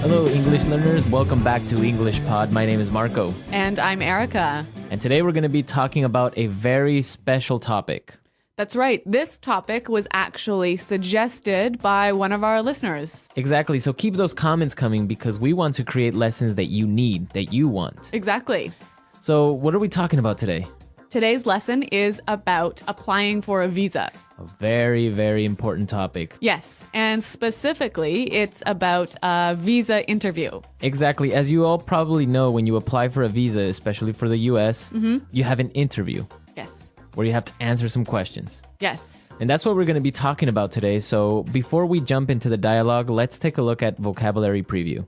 Hello, English learners. Welcome back to EnglishPod. My name is Marco. And I'm Erica. And today we're going to be talking about a very special topic. That's right. This topic was actually suggested by one of our listeners. Exactly. So keep those comments coming because we want to create lessons that you need, that you want. Exactly. So what are we talking about today? Today's lesson is about applying for a visa. A very, very important topic. Yes, and specifically, it's about a visa interview. Exactly. As you all probably know, when you apply for a visa, especially for the US, you have an interview. Yes. Where you have to answer some questions. Yes. And that's what we're going to be talking about today. So before we jump into the dialogue, let's take a look at vocabulary preview.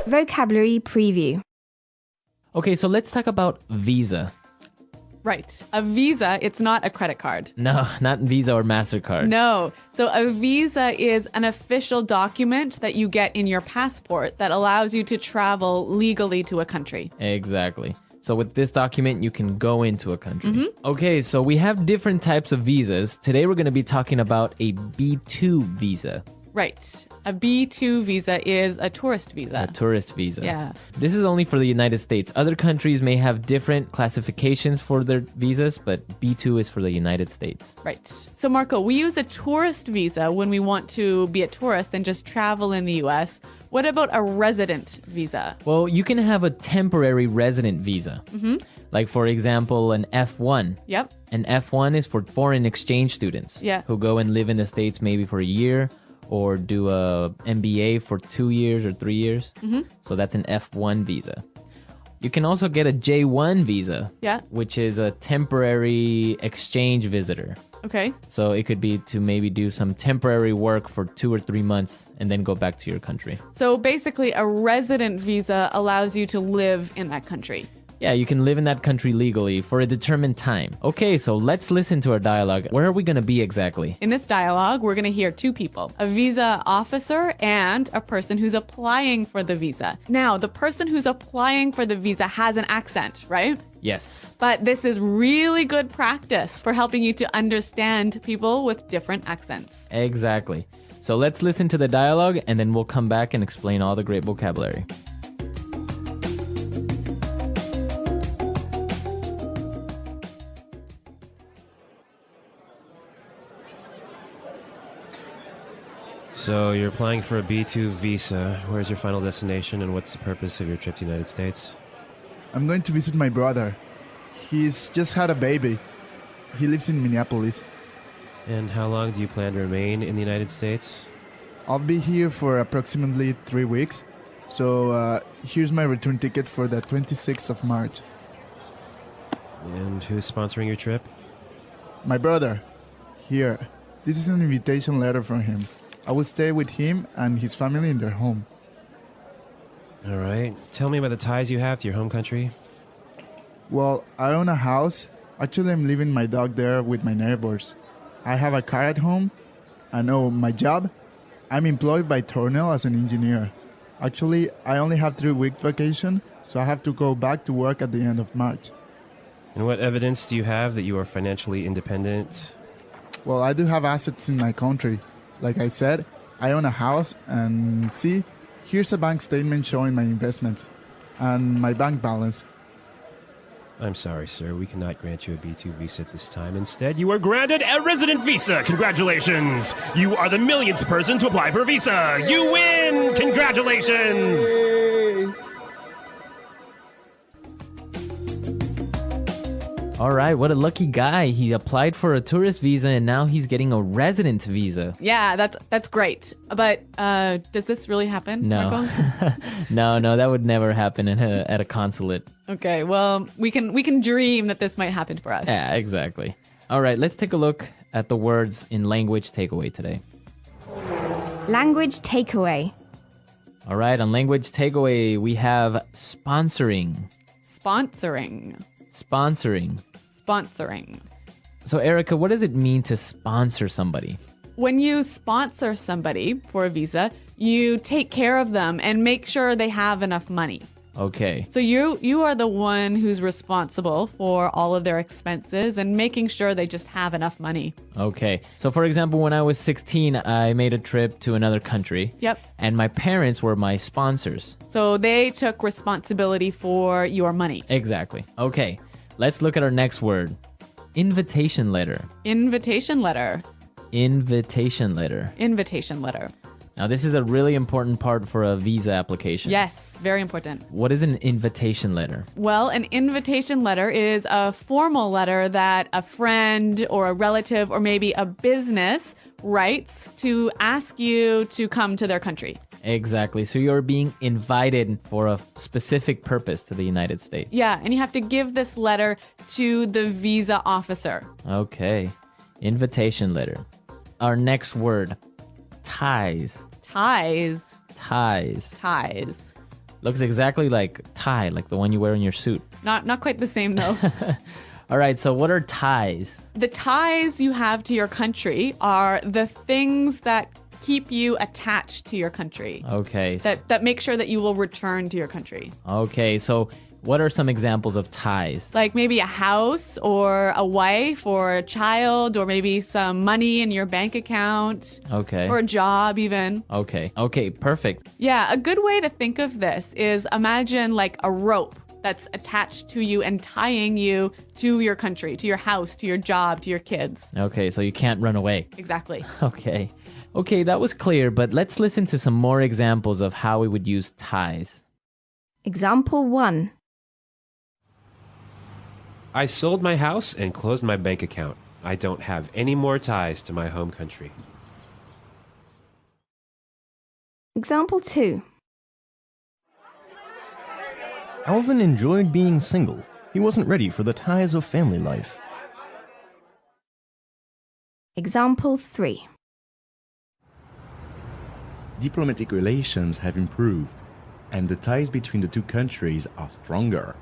Vocabulary preview. Okay, so let's talk about visa. Right. A visa, it's not a credit card. No, not Visa or MasterCard. No. So a visa is an official document that you get in your passport that allows you to travel legally to a country. Exactly. So with this document, you can go into a country. Okay, so we have different types of visas. Today, we're going to be talking about a B2 visa. Right. A B2 visa is a tourist visa. A tourist visa. Yeah. This is only for the United States. Other countries may have different classifications for their visas, but B2 is for the United States. Right. So, Marco, we use a tourist visa when we want to be a tourist and just travel in the U.S. What about a resident visa? Well, you can have a temporary resident visa. Like, for example, an F1. Yep. An F1 is for foreign exchange students who go and live in the States maybe for a year or do a MBA for 2 years or 3 years. So that's an F1 visa. You can also get a J1 visa, which is a temporary exchange visitor. Okay. So it could be to maybe do some temporary work for 2 or 3 months and then go back to your country. So basically, a resident visa allows you to live in that country. Yeah, you can live in that country legally for a determined time. Okay, so let's listen to our dialogue. Where are we going to be exactly? In this dialogue, we're going to hear two people, a visa officer and a person who's applying for the visa. Now, the person who's applying for the visa has an accent, right? Yes. But this is really good practice for helping you to understand people with different accents. Exactly. So let's listen to the dialogue and then we'll come back and explain all the great vocabulary. So you're applying for a B2 visa. Where's your final destination and what's the purpose of your trip to the United States? I'm going to visit my brother. He's just had a baby. He lives in Minneapolis. And how long do you plan to remain in the United States? I'll be here for approximately 3 weeks. So here's my return ticket for the 26th of March. And who's sponsoring your trip? My brother. Here. This is an invitation letter from him. I will stay with him and his family in their home. All right. Tell me about the ties you have to your home country. Well, I own a house. Actually, I'm leaving my dog there with my neighbors. I have a car at home. And my job? I'm employed by Tornell as an engineer. Actually, I only have 3 weeks vacation, so I have to go back to work at the end of March. And what evidence do you have that you are financially independent? Well, I do have assets in my country. Like I said, I own a house, and see, here's a bank statement showing my investments and my bank balance. I'm sorry, sir. We cannot grant you a B2 visa at this time. Instead, you are granted a resident visa. Congratulations! You are the millionth person to apply for a visa. You win! Congratulations! Yay! All right, what a lucky guy. He applied for a tourist visa and now he's getting a resident visa. Yeah, that's great. But does this really happen, No. Marco? No, that would never happen at a consulate. Okay, well, we can dream that this might happen for us. Yeah, exactly. All right, let's take a look at the words in language takeaway today. Language takeaway. All right, on language takeaway, we have sponsoring. Sponsoring. Sponsoring. Sponsoring. So, Erica, what does it mean to sponsor somebody? When you sponsor somebody for a visa, you take care of them and make sure they have enough money. Okay. So you are the one who's responsible for all of their expenses and making sure they just have enough money. Okay. So for example, when I was 16, I made a trip to another country. Yep. And my parents were my sponsors. So they took responsibility for your money. Exactly. Okay. Let's look at our next word. Invitation letter. Invitation letter. Invitation letter. Invitation letter. Now, this is a really important part for a visa application. Yes, very important. What is an invitation letter? Well, an invitation letter is a formal letter that a friend or a relative or maybe a business writes to ask you to come to their country. Exactly. So you're being invited for a specific purpose to the United States. Yeah, and you have to give this letter to the visa officer. Okay. Invitation letter. Our next word. Ties. Ties. Ties. Ties. Looks exactly like tie, like the one you wear in your suit. Not quite the same, though. All right, so what are ties? The ties you have to your country are the things that keep you attached to your country. Okay. That make sure that you will return to your country. Okay, so what are some examples of ties? Like maybe a house or a wife or a child or maybe some money in your bank account. Okay. Or a job even. Okay. Okay, perfect. Yeah, a good way to think of this is imagine like a rope that's attached to you and tying you to your country, to your house, to your job, to your kids. Okay, so you can't run away. Exactly. Okay. Okay, that was clear, but let's listen to some more examples of how we would use ties. Example 1. I sold my house and closed my bank account. I don't have any more ties to my home country. Example 2. Alvin enjoyed being single. He wasn't ready for the ties of family life. Example 3. Diplomatic relations have improved, and the ties between the two countries are stronger.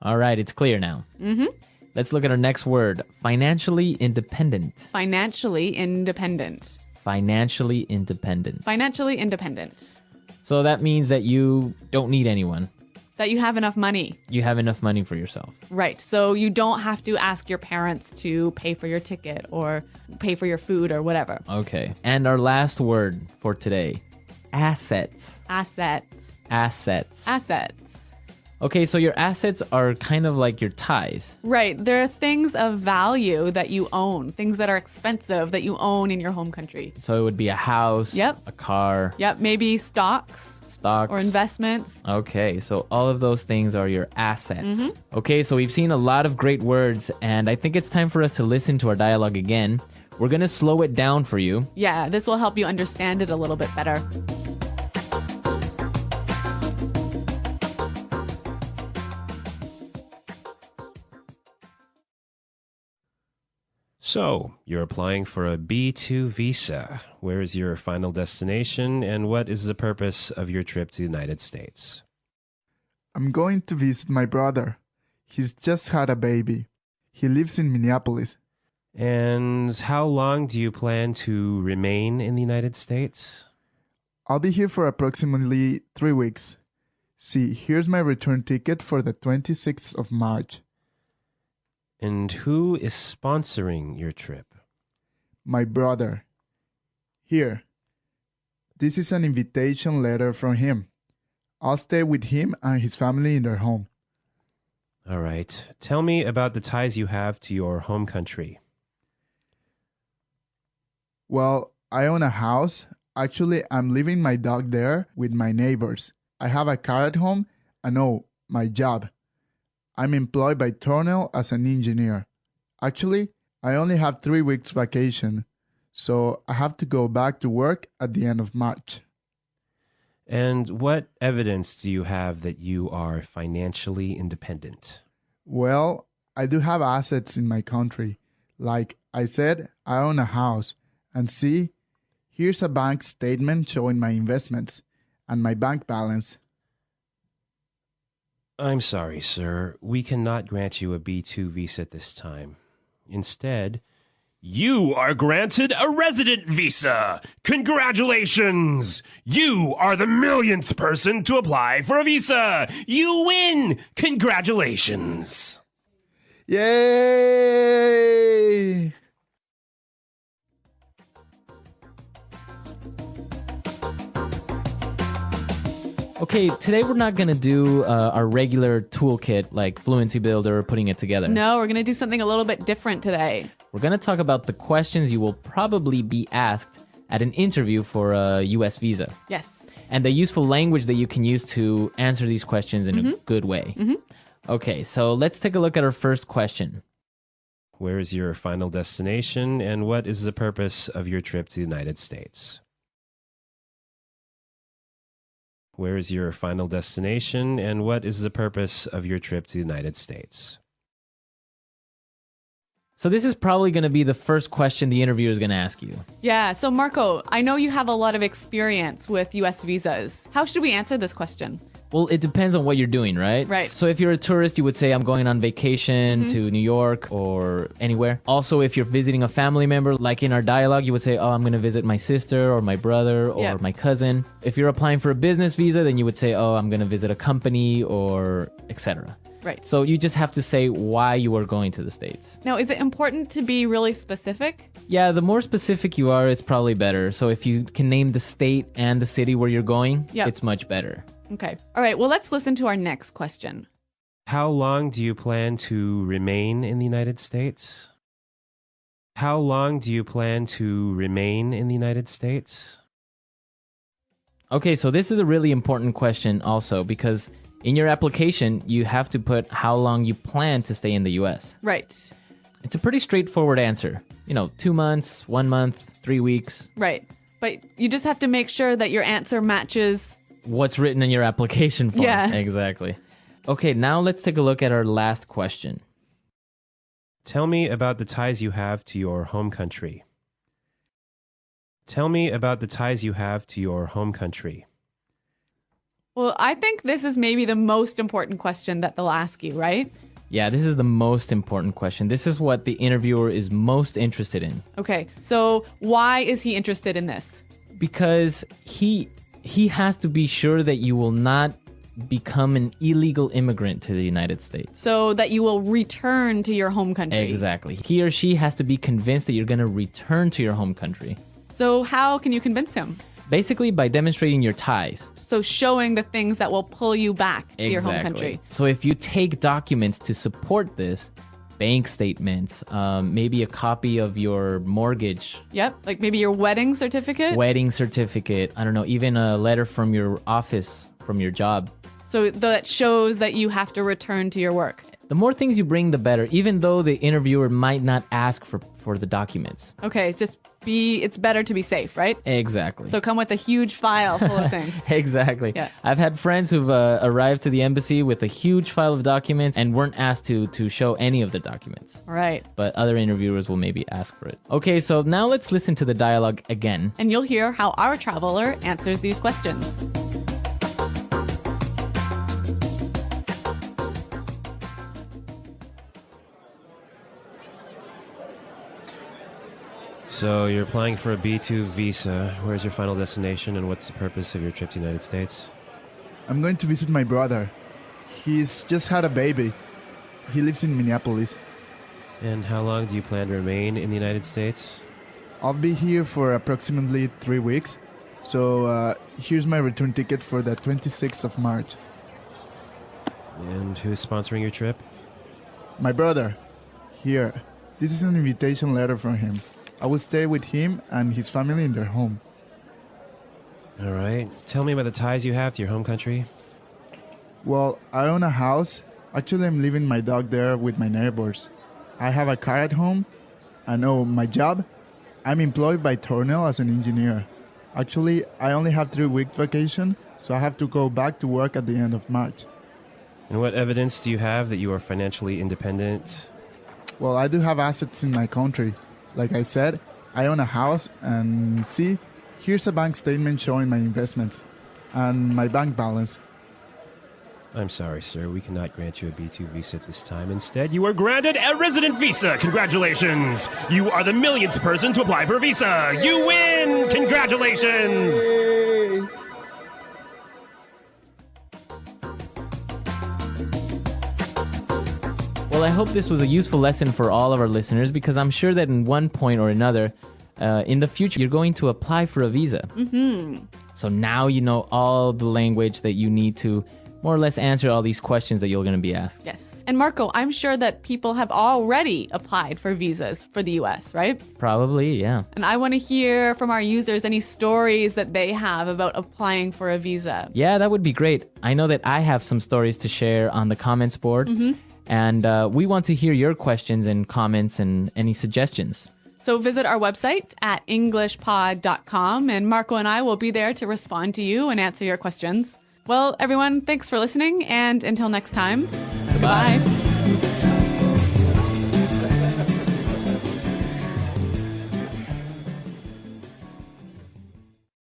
All right, it's clear now. Mm-hmm. Let's look at our next word. Financially independent. Financially independent. Financially independent. Financially independent. So that means that you don't need anyone. That you have enough money. You have enough money for yourself. Right. So you don't have to ask your parents to pay for your ticket or pay for your food or whatever. Okay. And our last word for today. Assets. Assets. Assets. Assets. Okay, so your assets are kind of like your ties. Right. There are things of value that you own, things that are expensive that you own in your home country. So it would be a house, Yep. a car, Yep. Maybe stocks stocks, or investments. Okay, so all of those things are your assets. Okay, so we've seen a lot of great words, and I think it's time for us to listen to our dialogue again. We're going to slow it down for you. Yeah, this will help you understand it a little bit better. So, you're applying for a B2 visa. Where is your final destination, and what is the purpose of your trip to the United States? I'm going to visit my brother. He's just had a baby. He lives in Minneapolis. And how long do you plan to remain in the United States? I'll be here for approximately 3 weeks. See, here's my return ticket for the 26th of March. And who is sponsoring your trip? My brother. Here. This is an invitation letter from him. I'll stay with him and his family in their home. All right. Tell me about the ties you have to your home country. Well, I own a house. Actually, I'm leaving my dog there with my neighbors. I have a car at home and my job. I'm employed by Tornell as an engineer. Actually, I only have 3 weeks vacation, so I have to go back to work at the end of March. And what evidence do you have that you are financially independent? Well, I do have assets in my country. Like I said, I own a house. And see, here's a bank statement showing my investments and my bank balance. I'm sorry, sir. We cannot grant you a B2 visa at this time. Instead, You are granted a resident visa. Congratulations! You are the millionth person to apply for a visa. You win! Congratulations! Yay! Okay, today we're not going to do our regular toolkit like Fluency Builder, putting it together. No, we're going to do something a little bit different today. We're going to talk about the questions you will probably be asked at an interview for a U.S. visa. Yes. And the useful language that you can use to answer these questions in a good way. Okay, so let's take a look at our first question. Where is your final destination, and what is the purpose of your trip to the United States? Where is your final destination, and what is the purpose of your trip to the United States? So this is probably going to be the first question the interviewer is going to ask you. Yeah, so Marco, I know you have a lot of experience with U.S. visas. How should we answer this question? Well, it depends on what you're doing, right? Right. So if you're a tourist, you would say, I'm going on vacation to New York or anywhere. Also, if you're visiting a family member, like in our dialogue, you would say, oh, I'm going to visit my sister or my brother or my cousin. If you're applying for a business visa, then you would say, oh, I'm going to visit a company or etc. Right. So you just have to say why you are going to the States. Now, is it important to be really specific? Yeah, the more specific you are, it's probably better. So if you can name the state and the city where you're going, it's much better. Okay. All right. Well, let's listen to our next question. How long do you plan to remain in the United States? How long do you plan to remain in the United States? Okay, so this is a really important question also because in your application, you have to put how long you plan to stay in the U.S. Right. It's a pretty straightforward answer. 2 months, 1 month, 3 weeks. Right. But you just have to make sure that your answer matches what's written in your application form. Yeah. Exactly. Okay, now let's take a look at our last question. Tell me about the ties you have to your home country. Tell me about the ties you have to your home country. Well, I think this is maybe the most important question that they'll ask you, right? Yeah, this is the most important question. This is what the interviewer is most interested in. Okay, so why is he interested in this? Because he has to be sure that you will not become an illegal immigrant to the United States. So that you will return to your home country. Exactly. He or she has to be convinced that you're going to return to your home country. So how can you convince him? Basically by demonstrating your ties. So showing the things that will pull you back to your home country. So if you take documents to support this, bank statements, maybe a copy of your mortgage. Yep, like maybe your wedding certificate. I don't know, even a letter from your office, from your job. So that shows that you have to return to your work. The more things you bring, the better, even though the interviewer might not ask for the documents. Okay, it's better to be safe, right? Exactly. So come with a huge file full of things. Exactly. Yeah. I've had friends who've arrived to the embassy with a huge file of documents and weren't asked to show any of the documents. Right. But other interviewers will maybe ask for it. Okay, so now let's listen to the dialogue again. And you'll hear how our traveler answers these questions. So you're applying for a B2 visa. Where's your final destination, and what's the purpose of your trip to the United States? I'm going to visit my brother. He's just had a baby. He lives in Minneapolis. And how long do you plan to remain in the United States? I'll be here for approximately 3 weeks. So here's my return ticket for the 26th of March. And who's sponsoring your trip? My brother. Here. This is an invitation letter from him. I will stay with him and his family in their home. All right. Tell me about the ties you have to your home country. Well, I own a house. Actually, I'm leaving my dog there with my neighbors. I have a car at home. And my job? I'm employed by Tornell as an engineer. Actually, I only have 3 weeks vacation, so I have to go back to work at the end of March. And what evidence do you have that you are financially independent? Well, I do have assets in my country. Like I said, I own a house, and see, here's a bank statement showing my investments and my bank balance. I'm sorry, sir. We cannot grant you a B2 visa at this time. Instead, you are granted a resident visa. Congratulations! You are the millionth person to apply for a visa. You win! Congratulations! Yay! Well, I hope this was a useful lesson for all of our listeners because I'm sure that in one point or another, in the future, you're going to apply for a visa. Mm-hmm. So now you know all the language that you need to more or less answer all these questions that you're going to be asked. Yes. And Marco, I'm sure that people have already applied for visas for the US, right? Probably, yeah. And I want to hear from our users any stories that they have about applying for a visa. Yeah, that would be great. I know that I have some stories to share on the comments board. Mm-hmm. And we want to hear your questions and comments and any suggestions. So visit our website at EnglishPod.com, and Marco and I will be there to respond to you and answer your questions. Well, everyone, thanks for listening, and until next time, goodbye.